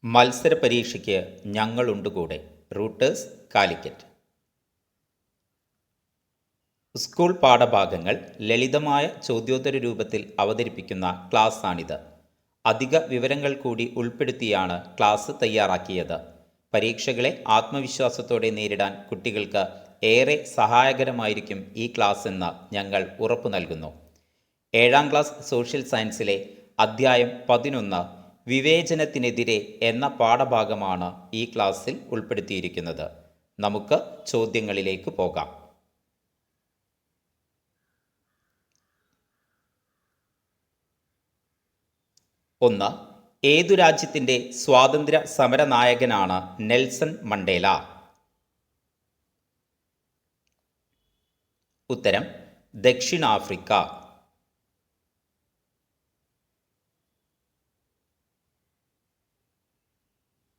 മത്സര പരീക്ഷയ്ക്ക് ഞങ്ങളുണ്ട് കൂടെ. റൂട്ടേഴ്സ്, കാലിക്കറ്റ്. സ്കൂൾ പാഠഭാഗങ്ങൾ ലളിതമായ ചോദ്യോത്തര രൂപത്തിൽ അവതരിപ്പിക്കുന്ന ക്ലാസ്സാണിത്. അധിക വിവരങ്ങൾ കൂടി ഉൾപ്പെടുത്തിയാണ് ക്ലാസ് തയ്യാറാക്കിയത്. പരീക്ഷകളെ ആത്മവിശ്വാസത്തോടെ നേരിടാൻ കുട്ടികൾക്ക് ഏറെ സഹായകരമായിരിക്കും ഈ ക്ലാസ് എന്ന് ഞങ്ങൾ ഉറപ്പു നൽകുന്നു. 7ാം ക്ലാസ് സോഷ്യൽ സയൻസിലെ അധ്യായം 11 വിവേചനത്തിനെതിരെ എന്ന പാഠഭാഗമാണ് ഈ ക്ലാസ്സിൽ ഉൾപ്പെടുത്തിയിരിക്കുന്നത്. നമുക്ക് ചോദ്യങ്ങളിലേക്ക് പോകാം. ഒന്ന്, ഏതു രാജ്യത്തിൻ്റെ സ്വാതന്ത്ര്യ സമര നായകനാണ് നെൽസൺ മണ്ടേല? ഉത്തരം ദക്ഷിണാഫ്രിക്ക.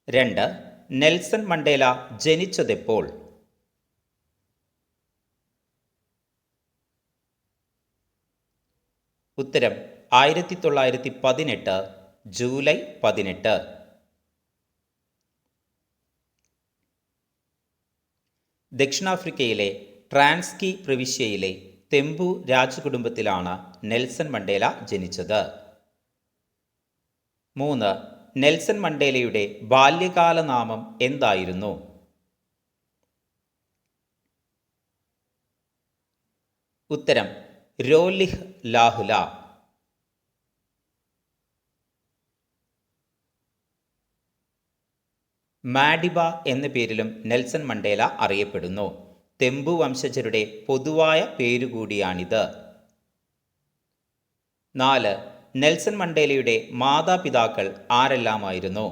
2, നെൽസൺ മണ്ടേല ജനിച്ചതെപ്പോൾ? ഉത്തരം 1918 ജൂലൈ 18. ദക്ഷിണാഫ്രിക്കയിലെ ട്രാൻസ്കി പ്രവിശ്യയിലെ തെംബു രാജകുടുംബത്തിലാണ് നെൽസൺ മണ്ടേല ജനിച്ചത്. 3, നെൽസൺ മണ്ടേലയുടെ ബാല്യകാല നാമം എന്തായിരുന്നു? ഉത്തരം രോലിഹ് ലാഹുല. മാഡിബ എന്ന പേരിലും നെൽസൺ മണ്ടേല അറിയപ്പെടുന്നു. തെംബു വംശജരുടെ പൊതുവായ പേരുകൂടിയാണിത്. 4, നെൽസൺ മണ്ടേലയുടെ മാതാപിതാക്കൾ ആരെല്ലാമായിരുന്നു?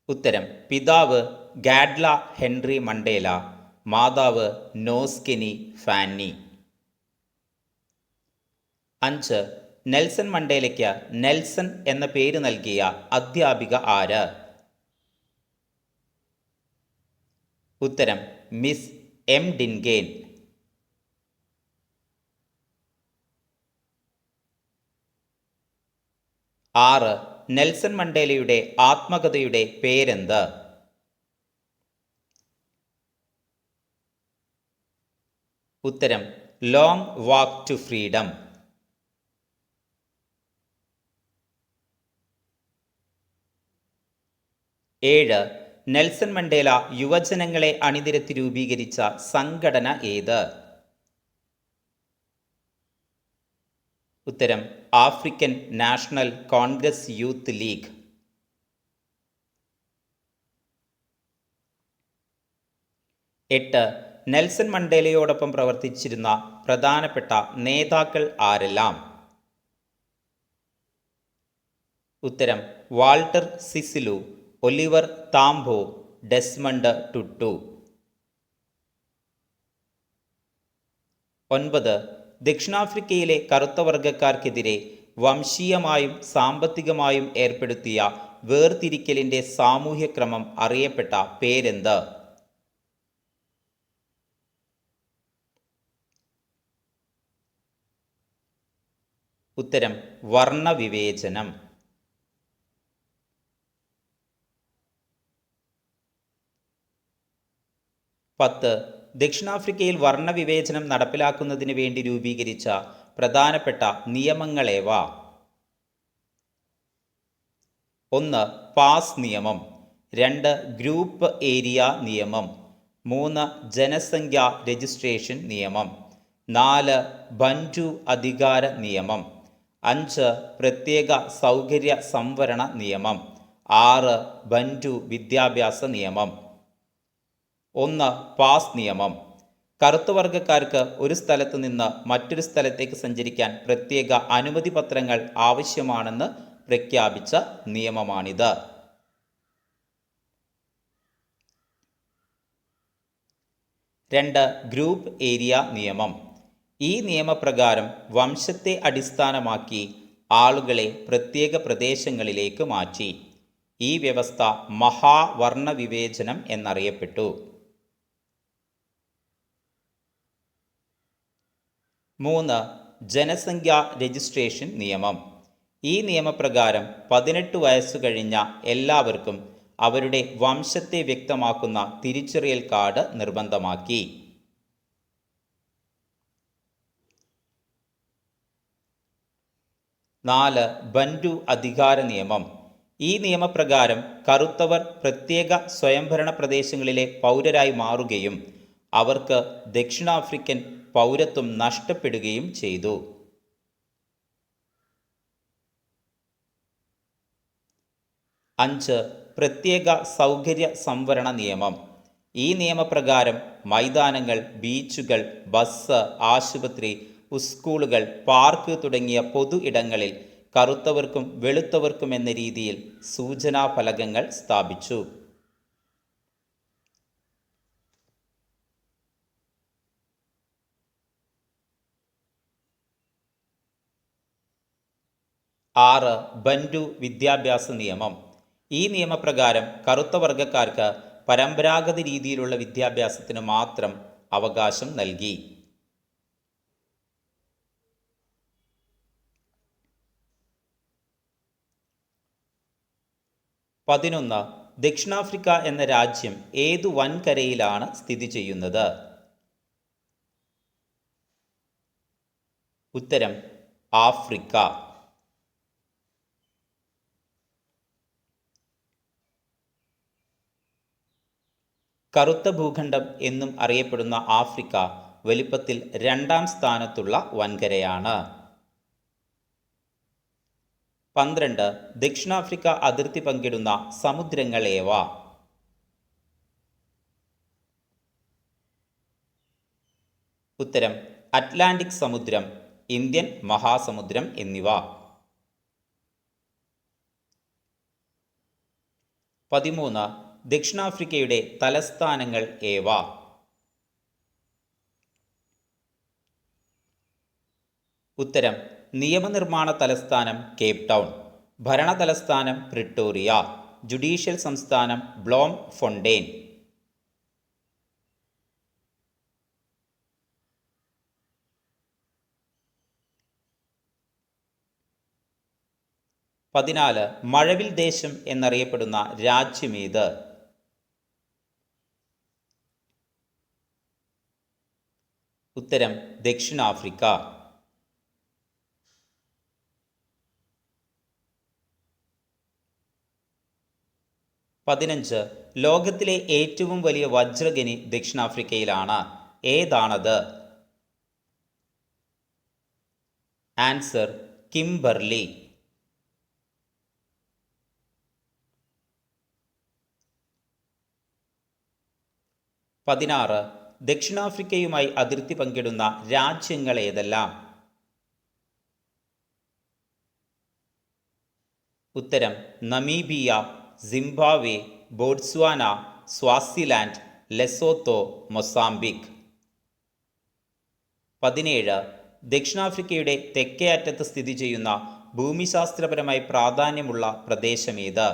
ഉത്തരം പിതാവ് ഗാഡ്ല ഹെൻറി മണ്ടേല, മാതാവ് നോസ്കെനി ഫാന്നി. 5, നെൽസൺ മണ്ടേലയ്ക്ക് നെൽസൺ എന്ന പേര് നൽകിയ അധ്യാപിക ആര്? ഉത്തരം മിസ് എം ഡിൻഗേൻ. 6, നെൽസൺ മണ്ടേലയുടെ ആത്മകഥയുടെ പേരെന്ത്? ഉത്തരം long walk to freedom. 7, Nelson Mandela യുവജനങ്ങളെ അണിനിരത്തി രൂപീകരിച്ച സംഘടന ഏത്? ഉത്തരം African National Congress Youth League. 8, Nelson മണ്ടേലയോടൊപ്പം പ്രവർത്തിച്ചിരുന്ന പ്രധാനപ്പെട്ട നേതാക്കൾ ആരെല്ലാം? ഉത്തരം Walter Sisulu, Oliver Tambo, Desmond Tutu. 9, ദക്ഷിണാഫ്രിക്കയിലെ കറുത്ത വർഗക്കാർക്കെതിരെ വംശീയമായും സാമ്പത്തികമായും ഏർപ്പെടുത്തിയ വേർതിരിക്കലിൻ്റെ സാമൂഹ്യക്രമം അറിയപ്പെട്ട പേരെന്ത്? ഉത്തരം വർണ്ണവിവേചനം. 10, ദക്ഷിണാഫ്രിക്കയിൽ വർണ്ണവിവേചനം നടപ്പിലാക്കുന്നതിന് വേണ്ടി രൂപീകരിച്ച പ്രധാനപ്പെട്ട നിയമങ്ങളേവ? 1, പാസ് നിയമം. 2, ഗ്രൂപ്പ് ഏരിയ നിയമം. 3, ജനസംഖ്യാ രജിസ്ട്രേഷൻ നിയമം. 4, ബൻറ്റു അധികാര നിയമം. 5, പ്രത്യേക സൗകര്യ സംവരണ നിയമം. 6, ബൻറ്റു വിദ്യാഭ്യാസ നിയമം. 1, പാസ് നിയമം. കറുത്തവർഗക്കാർക്ക് ഒരു സ്ഥലത്ത് നിന്ന് മറ്റൊരു സ്ഥലത്തേക്ക് സഞ്ചരിക്കാൻ പ്രത്യേക അനുമതി പത്രങ്ങൾ ആവശ്യമാണെന്ന് പ്രഖ്യാപിച്ച നിയമമാണിത്. 2, ഗ്രൂപ്പ് ഏരിയ നിയമം. ഈ നിയമപ്രകാരം വംശത്തെ അടിസ്ഥാനമാക്കി ആളുകളെ പ്രത്യേക പ്രദേശങ്ങളിലേക്ക് മാറ്റി. ഈ വ്യവസ്ഥ മഹാവർണ്ണവിവേചനം എന്നറിയപ്പെട്ടു. 3, ജനസംഖ്യാ രജിസ്ട്രേഷൻ നിയമം. ഈ നിയമപ്രകാരം 18 വയസ്സു കഴിഞ്ഞ എല്ലാവർക്കും അവരുടെ വംശത്തെ വ്യക്തമാക്കുന്ന തിരിച്ചറിയൽ കാർഡ് നിർബന്ധമാക്കി. 4. ബൻഡു അധികാര നിയമം. ഈ നിയമപ്രകാരം കറുത്തവർ പ്രത്യേക സ്വയംഭരണ പ്രദേശങ്ങളിലെ പൗരരായി മാറുകയും അവർക്ക് ദക്ഷിണാഫ്രിക്കൻ പൗരത്വം നഷ്ടപ്പെടുകയും ചെയ്തു. 5. പ്രത്യേക സൗകര്യ സംവരണ നിയമം. ഈ നിയമപ്രകാരം മൈതാനങ്ങൾ, ബീച്ചുകൾ, ബസ്, ആശുപത്രി, സ്കൂളുകൾ, പാർക്ക് തുടങ്ങിയ പൊതു ഇടങ്ങളിൽ കറുത്തവർക്കും വെളുത്തവർക്കും എന്ന രീതിയിൽ സൂചനാ ഫലകങ്ങൾ സ്ഥാപിച്ചു. 6. ബൻഡു വിദ്യാഭ്യാസ നിയമം. ഈ നിയമപ്രകാരം കറുത്ത വർഗക്കാർക്ക് പരമ്പരാഗത രീതിയിലുള്ള വിദ്യാഭ്യാസത്തിന് മാത്രം അവകാശം നൽകി. 11. ദക്ഷിണാഫ്രിക്ക എന്ന രാജ്യം ഏതു വൻകരയിലാണ് സ്ഥിതി ചെയ്യുന്നത്? ഉത്തരം ആഫ്രിക്ക. കറുത്ത ഭൂഖണ്ഡം എന്നും അറിയപ്പെടുന്ന ആഫ്രിക്ക വലിപ്പത്തിൽ 2ാം സ്ഥാനത്തുള്ള വൻകരയാണ്. 12. ദക്ഷിണാഫ്രിക്ക അതിർത്തി പങ്കിടുന്ന സമുദ്രങ്ങൾ ഏവ? ഉത്തരം അറ്റ്ലാന്റിക് സമുദ്രം, ഇന്ത്യൻ മഹാസമുദ്രം എന്നിവ. 13. ദക്ഷിണാഫ്രിക്കയുടെ തലസ്ഥാനങ്ങൾ ഏവ? ഉത്തരം നിയമനിർമ്മാണ തലസ്ഥാനം കേപ്പ് ടൗൺ, ഭരണ തലസ്ഥാനം പ്രിട്ടോറിയ, ജുഡീഷ്യൽ സംസ്ഥാനം ബ്ലോം ഫൊണ്ടെയ്ൻ. 14. മഴവിൽ ദേശം എന്നറിയപ്പെടുന്ന രാജ്യമേത്? ഉത്തരം ദക്ഷിണാഫ്രിക്ക. 15. ലോകത്തിലെ ഏറ്റവും വലിയ വജ്രഖനി ദക്ഷിണാഫ്രിക്കയിലാണ്. ഏതാണത്? Answer Kimberley. 16. ദക്ഷിണാഫ്രിക്കയുമായി അതിർത്തി പങ്കിടുന്ന രാജ്യങ്ങൾ ഏതെല്ലാം? ഉത്തരം Namibia, Zimbabwe, Botswana, Swaziland, Lesotho, Mozambique. 17. ദക്ഷിണാഫ്രിക്കയുടെ തെക്കേ അറ്റത്ത് സ്ഥിതി ചെയ്യുന്ന ഭൂമിശാസ്ത്രപരമായി പ്രാധാന്യമുള്ള പ്രദേശമേത്?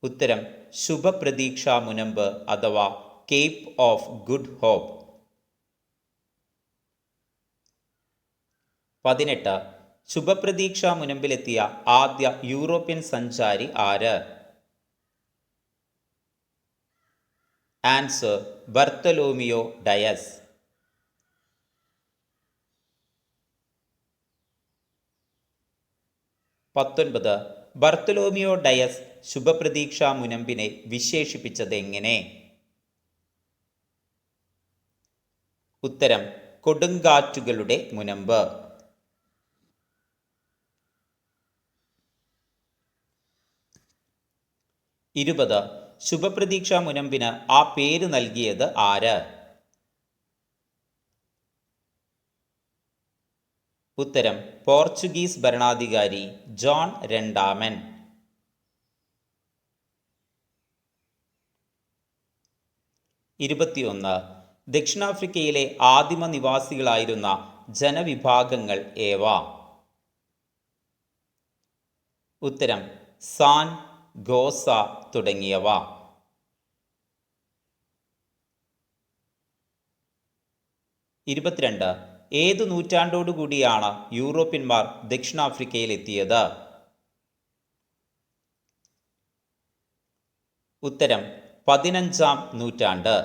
ഉത്തരം ശുഭപ്രതീക്ഷ മുനമ്പ് അഥവാ കേപ്പ് ഓഫ് ഗുഡ് ഹോപ്പ്. 18. ശുഭപ്രതീക്ഷ മുനമ്പിലെത്തിയ ആദ്യ യൂറോപ്യൻ സഞ്ചാരി ആര്? Answer Bartolomeu Dias. 19. Bartolomeu Dias ശുഭപ്രതീക്ഷ മുനമ്പിനെ വിശേഷിപ്പിച്ചത് എങ്ങനെ? ഉത്തരം കൊടുങ്കാറ്റുകളുടെ മുനമ്പ്. 20. ശുഭപ്രതീക്ഷ മുനമ്പിന് ആ പേര് നൽകിയത് ആര്? ഉത്തരം പോർച്ചുഗീസ് ഭരണാധികാരി ജോൺ രണ്ടാമൻ. 21. ദക്ഷിണാഫ്രിക്കയിലെ ആദിമ നിവാസികളായിരുന്ന ജനവിഭാഗങ്ങൾ ഏവ? ഉത്തരം സാൻ, ഗോസ തുടങ്ങിയവ. 22. ഏതു നൂറ്റാണ്ടോടുകൂടിയാണ് യൂറോപ്യന്മാർ ദക്ഷിണാഫ്രിക്കയിലെത്തിയത്? ഉത്തരം 15-ാം നൂറ്റാണ്ട്.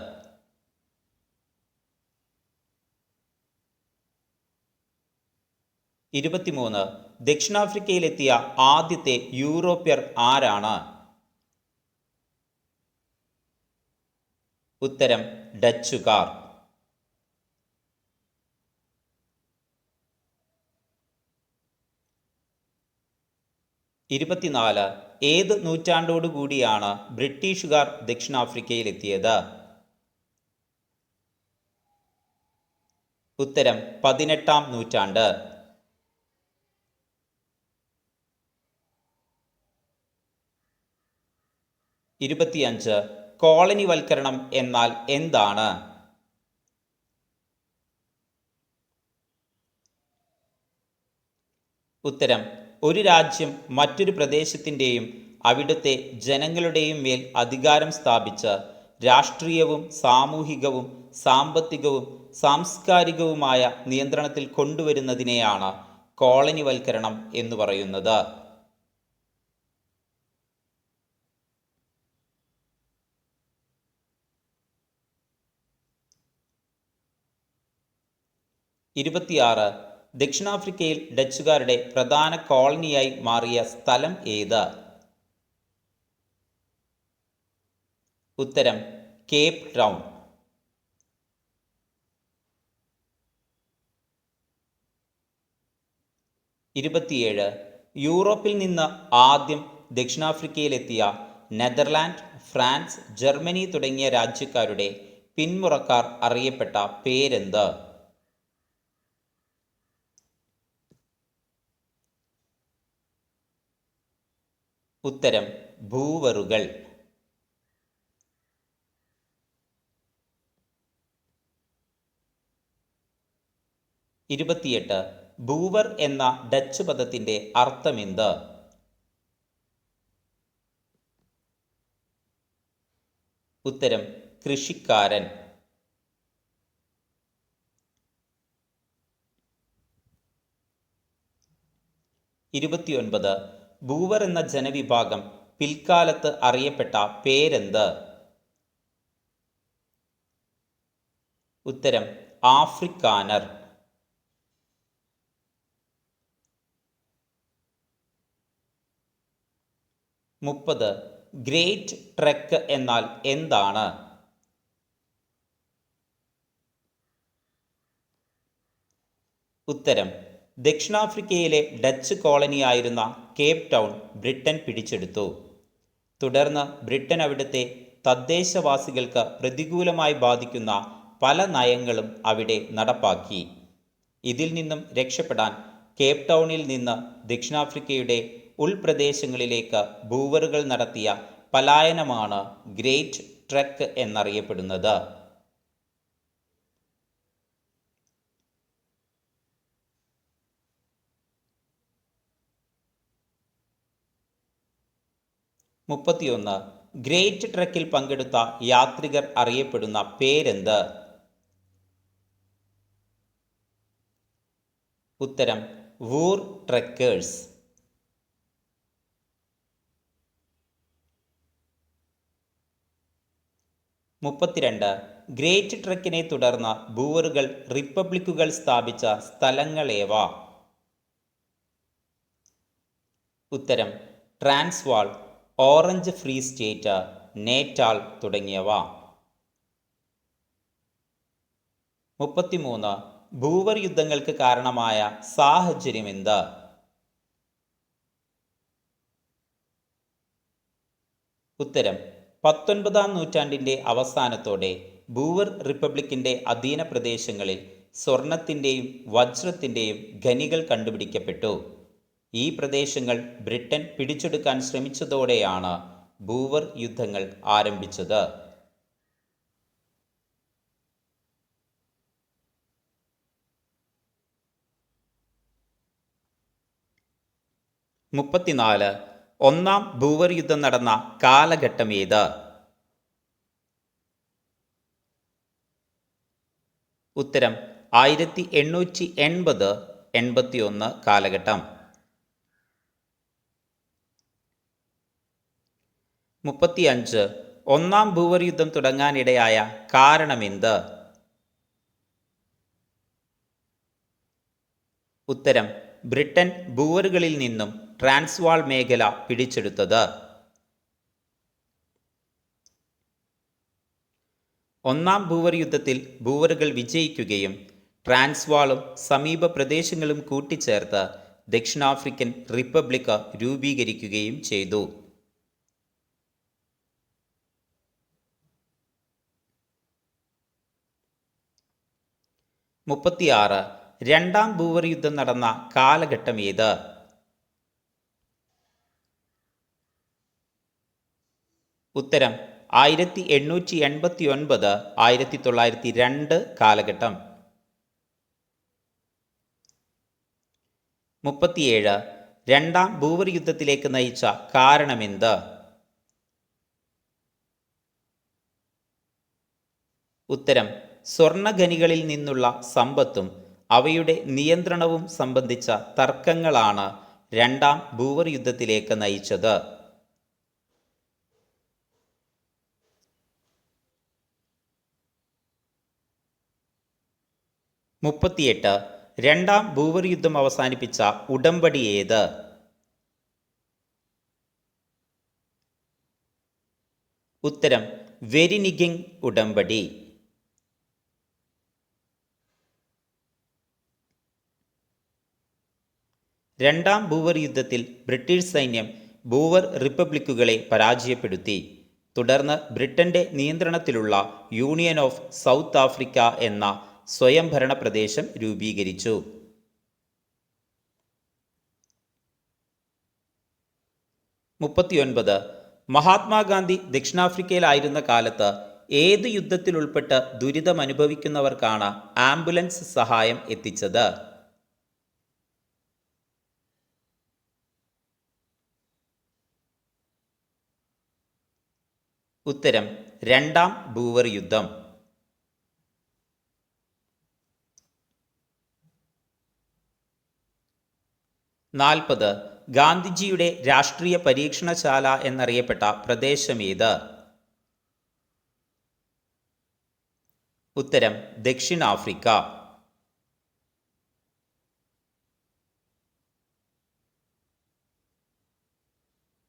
23. ദക്ഷിണാഫ്രിക്കയിലെത്തിയ ആദ്യത്തെ യൂറോപ്യർ ആരാണ്? ഉത്തരം ഡച്ചുകാർ. 24. ഏത് നൂറ്റാണ്ടോടുകൂടിയാണ് ബ്രിട്ടീഷുകാർ ദക്ഷിണാഫ്രിക്കയിലെത്തിയത്? ഉത്തരം 18-ാം നൂറ്റാണ്ട്. 25. കോളനിവൽക്കരണം എന്നാൽ എന്താണ്? ഉത്തരം ഒരു രാജ്യം മറ്റൊരു പ്രദേശത്തിൻ്റെയും അവിടുത്തെ ജനങ്ങളുടെയും മേൽ അധികാരം സ്ഥാപിച്ച് രാഷ്ട്രീയവും സാമൂഹികവും സാമ്പത്തികവും സാംസ്കാരികവുമായ നിയന്ത്രണത്തിൽ കൊണ്ടുവരുന്നതിനെയാണ് കോളനിവൽക്കരണം എന്ന് പറയുന്നത്. 26. ദക്ഷിണാഫ്രിക്കയിൽ ഡച്ചുകാരുടെ പ്രധാന കോളനിയായി മാറിയ സ്ഥലം ഏത്? ഉത്തരം കേപ്പ് ടൗൺ. 27. യൂറോപ്പിൽ നിന്ന് ആദ്യം ദക്ഷിണാഫ്രിക്കയിലെത്തിയ നെതർലാൻഡ്, ഫ്രാൻസ്, ജർമ്മനി തുടങ്ങിയ രാജ്യക്കാരുടെ പിന്മുറക്കാർ അറിയപ്പെട്ട പേരെന്ത്? ഉത്തരം ഭൂവറുകൾ. 28. ഭൂവർ എന്ന ഡച്ച് പദത്തിന്റെ അർത്ഥമെന്ത്? ഉത്തരം കൃഷിക്കാരൻ. 29. ഭൂവർ എന്ന ജനവിഭാഗം പിൽക്കാലത്ത് അറിയപ്പെട്ട പേരെന്ത്? ഉത്തരം ആഫ്രിക്കാനർ. 30. ഗ്രേറ്റ് ട്രെക്ക് എന്നാൽ എന്താണ്? ഉത്തരം ദക്ഷിണാഫ്രിക്കയിലെ ഡച്ച് കോളനിയായിരുന്ന കേപ്പ് ടൗൺ ബ്രിട്ടൻ പിടിച്ചെടുത്തു. തുടർന്ന് ബ്രിട്ടൻ അവിടുത്തെ തദ്ദേശവാസികൾക്ക് പ്രതികൂലമായി ബാധിക്കുന്ന പല നയങ്ങളും അവിടെ നടപ്പാക്കി. ഇതിൽ നിന്നും രക്ഷപ്പെടാൻ കേപ്പ് ടൗണിൽ നിന്ന് ദക്ഷിണാഫ്രിക്കയുടെ ഉൾപ്രദേശങ്ങളിലേക്ക് ഭൂവറുകൾ നടത്തിയ പലായനമാണ് ഗ്രേറ്റ് ട്രെക്ക് എന്നറിയപ്പെടുന്നത്. 31. ഗ്രേറ്റ് ട്രെക്കിൽ പങ്കെടുത്ത യാത്രികർ അറിയപ്പെടുന്ന പേരെന്ത്? ഉത്തരം വൂർ ട്രെക്കേഴ്സ്. 32. ഗ്രേറ്റ് ട്രെക്കിനെ തുടർന്ന് ഭൂവറുകൾ റിപ്പബ്ലിക്കുകൾ സ്ഥാപിച്ച സ്ഥലങ്ങളേവ? ഉത്തരം Transvaal, orange free state, Natal തുടങ്ങിയവ. 33. ഭൂവർ യുദ്ധങ്ങൾക്ക് കാരണമായ സാഹചര്യമെന്ത്? ഉത്തരം 19-ാം നൂറ്റാണ്ടിൻ്റെ അവസാനത്തോടെ ഭൂവർ റിപ്പബ്ലിക്കിൻ്റെ അധീന പ്രദേശങ്ങളിൽ സ്വർണത്തിൻ്റെയും വജ്രത്തിൻ്റെയും ഖനികൾ കണ്ടുപിടിക്കപ്പെട്ടു. ഈ പ്രദേശങ്ങൾ ബ്രിട്ടൻ പിടിച്ചെടുക്കാൻ ശ്രമിച്ചതോടെയാണ് ഭൂവർ യുദ്ധങ്ങൾ ആരംഭിച്ചത്. 34. ഒന്നാം ഭൂവർ യുദ്ധം നടന്ന കാലഘട്ടം ഏത്? ഉത്തരം 1880-81 കാലഘട്ടം. 35. ഒന്നാം ബൂവർ യുദ്ധം തുടങ്ങാനിടയായ കാരണമെന്ത്? ഉത്തരം ബ്രിട്ടൻ ബൂവറുകളിൽ നിന്നും ട്രാൻസ്വാൾ മേഖല പിടിച്ചെടുത്തത്. ഒന്നാം ബൂവർ യുദ്ധത്തിൽ ബൂവറുകൾ വിജയിക്കുകയും ട്രാൻസ്വാളും സമീപ പ്രദേശങ്ങളും കൂട്ടിച്ചേർത്ത് ദക്ഷിണാഫ്രിക്കൻ റിപ്പബ്ലിക് രൂപീകരിക്കുകയും ചെയ്തു. 36. രണ്ടാം ബൂവർ യുദ്ധം നടന്ന കാലഘട്ടം ഏത്? ഉത്തരം 1889-1902 കാലഘട്ടം. 37. രണ്ടാം ബൂവർ യുദ്ധത്തിലേക്ക് നയിച്ച കാരണമെന്ത്? ഉത്തരം സ്വർണ്ണഖനികളിൽ നിന്നുള്ള സമ്പത്തും അവയുടെ നിയന്ത്രണവും സംബന്ധിച്ച തർക്കങ്ങളാണ് രണ്ടാം ബൂവർ യുദ്ധത്തിലേക്ക് നയിച്ചത്. 38. രണ്ടാം ബൂവർ യുദ്ധം അവസാനിപ്പിച്ച ഉടമ്പടി ഏത്? ഉത്തരം വെരിനിഗിങ് ഉടമ്പടി. 2ാം ബൂവർ യുദ്ധത്തിൽ ബ്രിട്ടീഷ് സൈന്യം ബൂവർ റിപ്പബ്ലിക്കുകളെ പരാജയപ്പെടുത്തി. തുടർന്ന് ബ്രിട്ടന്റെ നിയന്ത്രണത്തിലുള്ള യൂണിയൻ ഓഫ് സൗത്ത് ആഫ്രിക്ക എന്ന സ്വയംഭരണ പ്രദേശം രൂപീകരിച്ചു. 39. മഹാത്മാഗാന്ധി ദക്ഷിണാഫ്രിക്കയിലായിരുന്ന കാലത്ത് ഏത് യുദ്ധത്തിൽ ഉൾപ്പെട്ട് ദുരിതമനുഭവിക്കുന്നവർക്കാണ് ആംബുലൻസ് സഹായം എത്തിച്ചത്? ഉത്തരം 2ാം ബൂവർ യുദ്ധം. 40. ഗാന്ധിജിയുടെ രാഷ്ട്രീയ പരീക്ഷണശാല എന്നറിയപ്പെട്ട പ്രദേശമേത്? ഉത്തരം ദക്ഷിണാഫ്രിക്ക.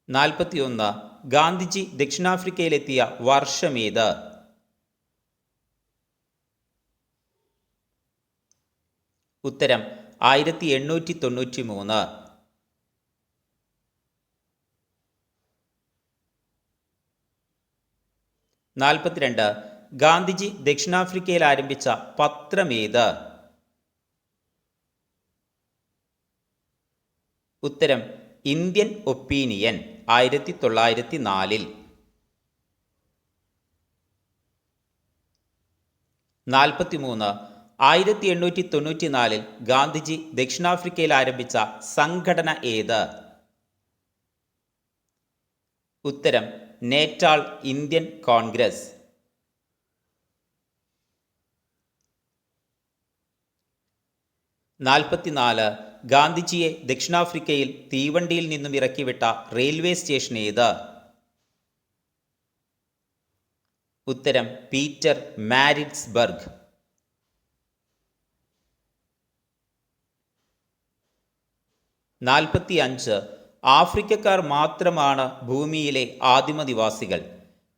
41. ഗാന്ധിജി ദക്ഷിണാഫ്രിക്കയിലെത്തിയ വർഷമേത്? ഉത്തരം 1893. 42. ഗാന്ധിജി ദക്ഷിണാഫ്രിക്കയിൽ ആരംഭിച്ച പത്രമേത്? ഉത്തരം ഇന്ത്യൻ ഒപ്പീനിയൻ 1904. 43. 1894 ഗാന്ധിജി ദക്ഷിണാഫ്രിക്കയിൽ ആരംഭിച്ച സംഘടന ഏത്? ഉത്തരം നേറ്റാൾ ഇന്ത്യൻ കോൺഗ്രസ്. 44. ഗാന്ധിജിയെ ദക്ഷിണാഫ്രിക്കയിൽ തീവണ്ടിയിൽ നിന്നും ഇറക്കിവിട്ട റെയിൽവേ സ്റ്റേഷൻ ഏത്? ഉത്തരം പീറ്റർ മാരിറ്റ്സ്ബർഗ്. 45. ആഫ്രിക്കക്കാർ മാത്രമാണ് ഭൂമിയിലെ ആദിമനിവാസികൾ.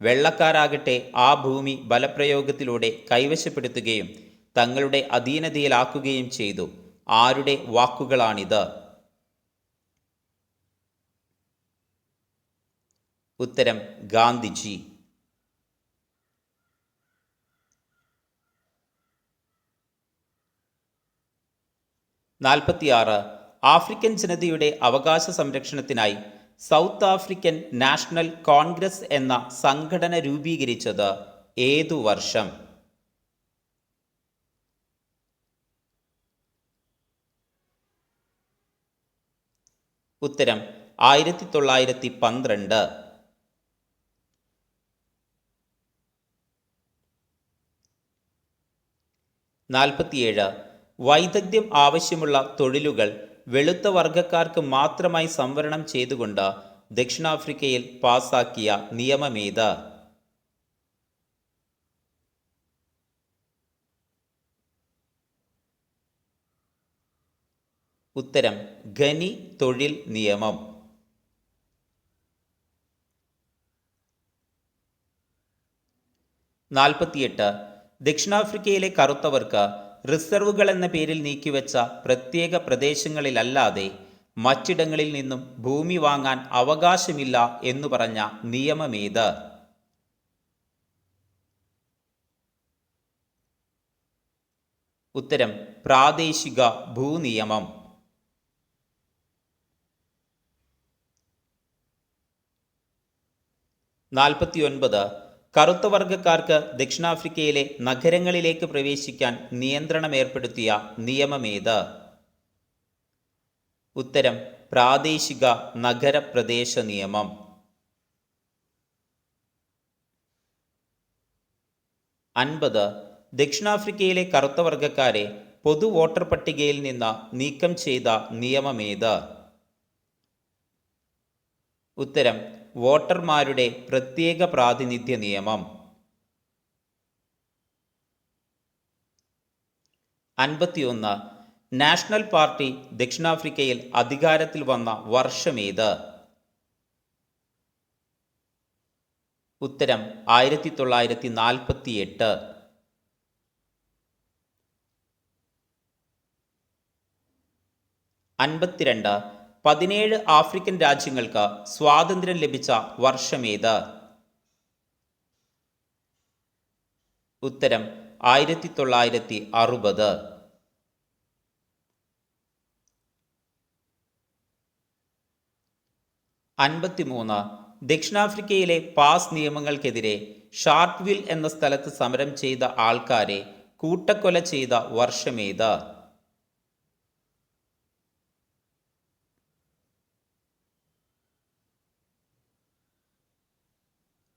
വെള്ളക്കാരാകട്ടെ ആ ഭൂമി ബലപ്രയോഗത്തിലൂടെ കൈവശപ്പെടുത്തുകയും തങ്ങളുടെ അധീനതയിലാക്കുകയും ചെയ്തു. ആരുടെ വാക്കുകളാണിത്? ഉത്തരം ഗാന്ധിജി. 46. ആഫ്രിക്കൻ ജനതയുടെ അവകാശ സംരക്ഷണത്തിനായി സൗത്ത് ആഫ്രിക്കൻ നാഷണൽ കോൺഗ്രസ് എന്ന സംഘടന രൂപീകരിച്ചത് ഏതു വർഷം? ഉത്തരം 1912. 47. വൈദഗ്ധ്യം ആവശ്യമുള്ള തൊഴിലുകൾ വെളുത്ത വർഗക്കാർക്ക് മാത്രമായി സംവരണം ചെയ്തുകൊണ്ട് ദക്ഷിണാഫ്രിക്കയിൽ പാസാക്കിയ നിയമമേത്? ഉത്തരം ഖനി തൊഴിൽ നിയമം. 48. ദക്ഷിണാഫ്രിക്കയിലെ കറുത്തവർക്ക് റിസർവുകൾ എന്ന പേരിൽ നീക്കിവെച്ച പ്രത്യേക പ്രദേശങ്ങളിലല്ലാതെ മറ്റിടങ്ങളിൽ നിന്നും ഭൂമി വാങ്ങാൻ അവകാശമില്ല എന്നു പറഞ്ഞ നിയമമേത്? ഉത്തരം പ്രാദേശിക ഭൂനിയമം. 49. കറുത്ത വർഗക്കാർക്ക് ദക്ഷിണാഫ്രിക്കയിലെ നഗരങ്ങളിലേക്ക് പ്രവേശിക്കാൻ നിയന്ത്രണം ഏർപ്പെടുത്തിയ നിയമമേത്? ഉത്തരം പ്രാദേശിക നഗരപ്രദേശ നിയമം. 50. ദക്ഷിണാഫ്രിക്കയിലെ കറുത്ത വർഗക്കാരെ പൊതു വോട്ടർ പട്ടികയിൽ നിന്ന് നീക്കം ചെയ്ത നിയമമേത്? ഉത്തരം വോട്ടർമാരുടെ പ്രത്യേക പ്രാതിനിധ്യ നിയമം. 51. നാഷണൽ പാർട്ടി ദക്ഷിണാഫ്രിക്കയിൽ അധികാരത്തിൽ വന്ന വർഷമേത്? ഉത്തരം 1948. 52. 17 ആഫ്രിക്കൻ രാജ്യങ്ങൾക്ക് സ്വാതന്ത്ര്യം ലഭിച്ച വർഷമേത്? ഉത്തരം 1960. 53. ദക്ഷിണാഫ്രിക്കയിലെ പാസ് നിയമങ്ങൾക്കെതിരെ ഷാർട്ട്വിൽ എന്ന സ്ഥലത്ത് സമരം ചെയ്ത ആൾക്കാരെ കൂട്ടക്കൊല ചെയ്ത വർഷമേത്?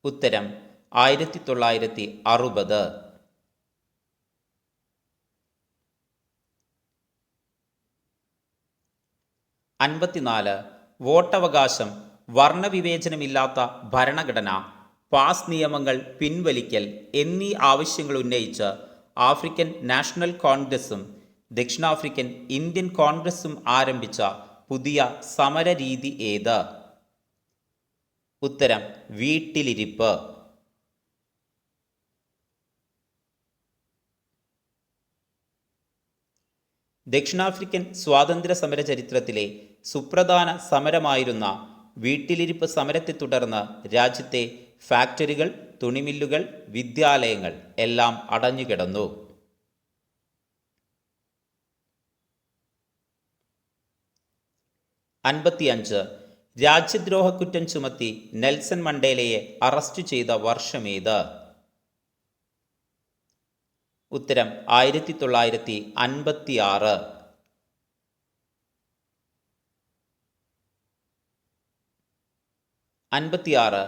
ഉത്തരം 1960. 54. വോട്ടവകാശം, വർണ്ണവിവേചനമില്ലാത്ത ഭരണഘടന, പാസ് നിയമങ്ങൾ പിൻവലിക്കൽ എന്നീ ആവശ്യങ്ങൾ ഉന്നയിച്ച് ആഫ്രിക്കൻ നാഷണൽ കോൺഗ്രസും ദക്ഷിണാഫ്രിക്കൻ ഇന്ത്യൻ കോൺഗ്രസും ആരംഭിച്ച പുതിയ സമരരീതി ഏത്? ഉത്തരം വീട്ടിലിരിപ്പ്. 'ദക്ഷിണാഫ്രിക്കൻ സ്വാതന്ത്ര്യ സമര ചരിത്രത്തിലെ സുപ്രധാന സമരമായിരുന്ന വീട്ടിലിരിപ്പ് സമരത്തെ തുടർന്ന് രാജ്യത്തെ ഫാക്ടറികൾ, തുണിമില്ലുകൾ, വിദ്യാലയങ്ങൾ എല്ലാം അടഞ്ഞുകിടന്നു. 55. രാജ്യദ്രോഹക്കുറ്റം ചുമത്തി നെൽസൺ മണ്ടേലയെ അറസ്റ്റ് ചെയ്ത വർഷമേത്? ഉത്തരം 1956. 56.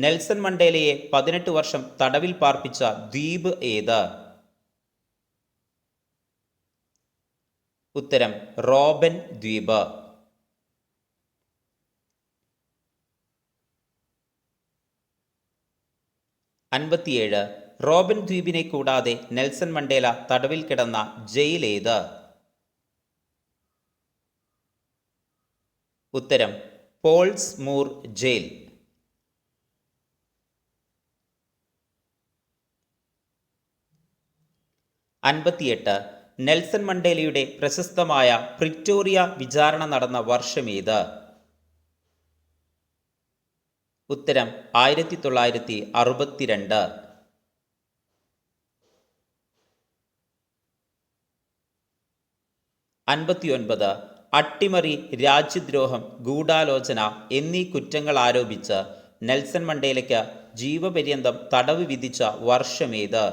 നെൽസൺ മണ്ടേലയെ 18 വർഷം തടവിൽ പാർപ്പിച്ച ദ്വീപ് ഏത്? ഉത്തരം റോബൻ ദ്വീപ്. 57. റോബൻ ദ്വീപിനെ കൂടാതെ നെൽസൺ മണ്ടേല തടവിൽ കിടന്ന ജയിൽ ഏത്? ഉത്തരം പോൾസ്മൂർ ജയിൽ. 58. നെൽസൺ മണ്ടേലയുടെ പ്രശസ്തമായ പ്രിറ്റോറിയ വിചാരണ നടന്ന വർഷമേത്? ഉത്തരം 1962. 59. അട്ടിമറി, രാജ്യദ്രോഹം, ഗൂഢാലോചന എന്നീ കുറ്റങ്ങൾ ആരോപിച്ച് നെൽസൺ മണ്ടേലയ്ക്ക് ജീവപര്യന്തം തടവ് വിധിച്ച വർഷമേത്?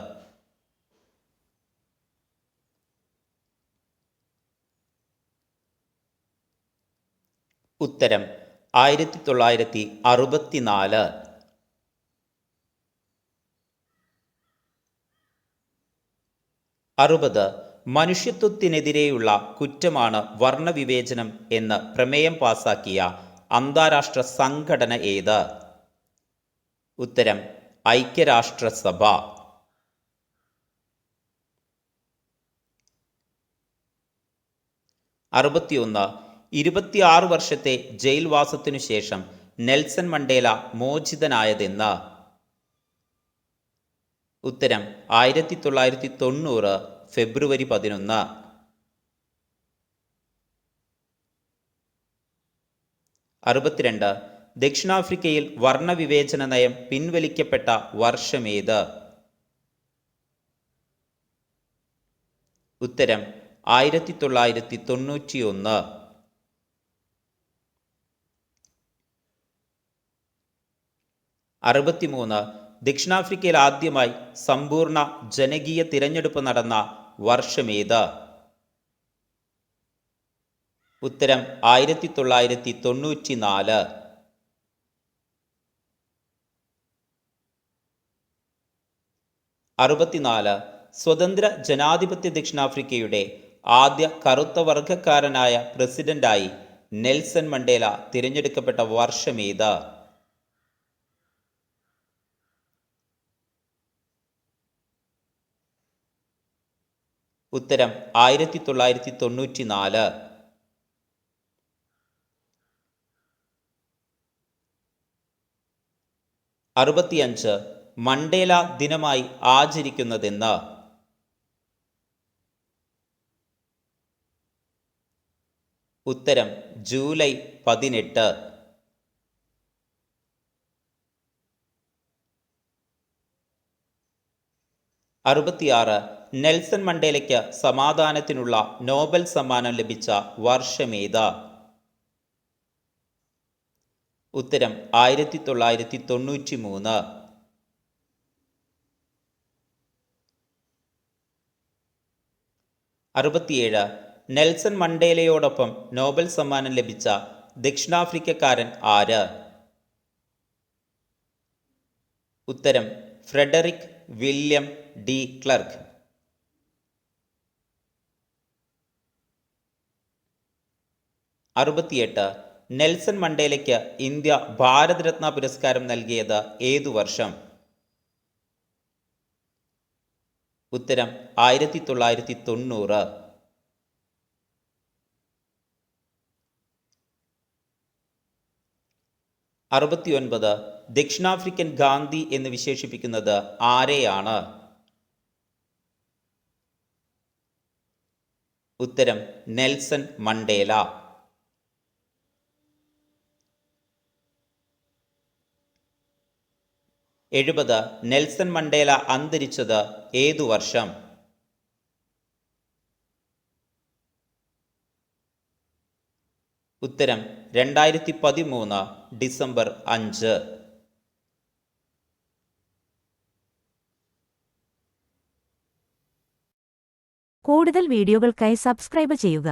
ഉത്തരം 1964. 60. മനുഷ്യത്വത്തിനെതിരെയുള്ള കുറ്റമാണ് വർണ്ണവിവേചനം എന്ന് പ്രമേയം പാസാക്കിയ അന്താരാഷ്ട്ര സംഘടന ഏത്? ഉത്തരം ഐക്യരാഷ്ട്രസഭ. 61. 26 വർഷത്തെ ജയിൽവാസത്തിനു ശേഷം നെൽസൺ മണ്ടേല മോചിതനായതെന്ന്? ഉത്തരം 1990 ഫെബ്രുവരി 11. 62. ദക്ഷിണാഫ്രിക്കയിൽ വർണ്ണവിവേചന നയം പിൻവലിക്കപ്പെട്ട വർഷമേത്? ഉത്തരം 1991. 63. ദക്ഷിണാഫ്രിക്കയിൽ ആദ്യമായി സമ്പൂർണ്ണ ജനകീയ തിരഞ്ഞെടുപ്പ് നടന്ന വർഷമേത്? ഉത്തരം 1994. 64. സ്വതന്ത്ര ജനാധിപത്യ ദക്ഷിണാഫ്രിക്കയുടെ ആദ്യ കറുത്ത വർഗക്കാരനായ പ്രസിഡന്റായി നെൽസൺ മണ്ടേല തിരഞ്ഞെടുക്കപ്പെട്ട വർഷമേത്? ഉത്തരം 1994. 65. മണ്ടേല ദിനമായി ആചരിക്കുന്നതെന്ന്? ഉത്തരം ജൂലൈ 18. 66. നെൽസൺ മണ്ടേലയ്ക്ക് സമാധാനത്തിനുള്ള നോബൽ സമ്മാനം ലഭിച്ച വർഷമേത്? ഉത്തരം 1993. 67. നെൽസൺ മണ്ടേലയോടൊപ്പം നോബൽ സമ്മാനം ലഭിച്ച ദക്ഷിണാഫ്രിക്കക്കാരൻ ആര്? ഉത്തരം Frederik Willem de Klerk. 68. Nelson മണ്ടേലയ്ക്ക് ഇന്ത്യ ഭാരതരത്ന പുരസ്കാരം നൽകിയത് ഏതു വർഷം? ഉത്തരം 1990. 69. ദക്ഷിണാഫ്രിക്കൻ ഗാന്ധി എന്ന് വിശേഷിപ്പിക്കുന്നത് ആരെയാണ്? ഉത്തരം നെൽസൺ മണ്ടേല. 70. നെൽസൺ മണ്ടേല അന്തരിച്ചത് ഏതു വർഷം? ഉത്തരം 2013 ഡിസംബർ 5. കൂടുതൽ വീഡിയോകൾക്കായി സബ്സ്ക്രൈബ് ചെയ്യുക.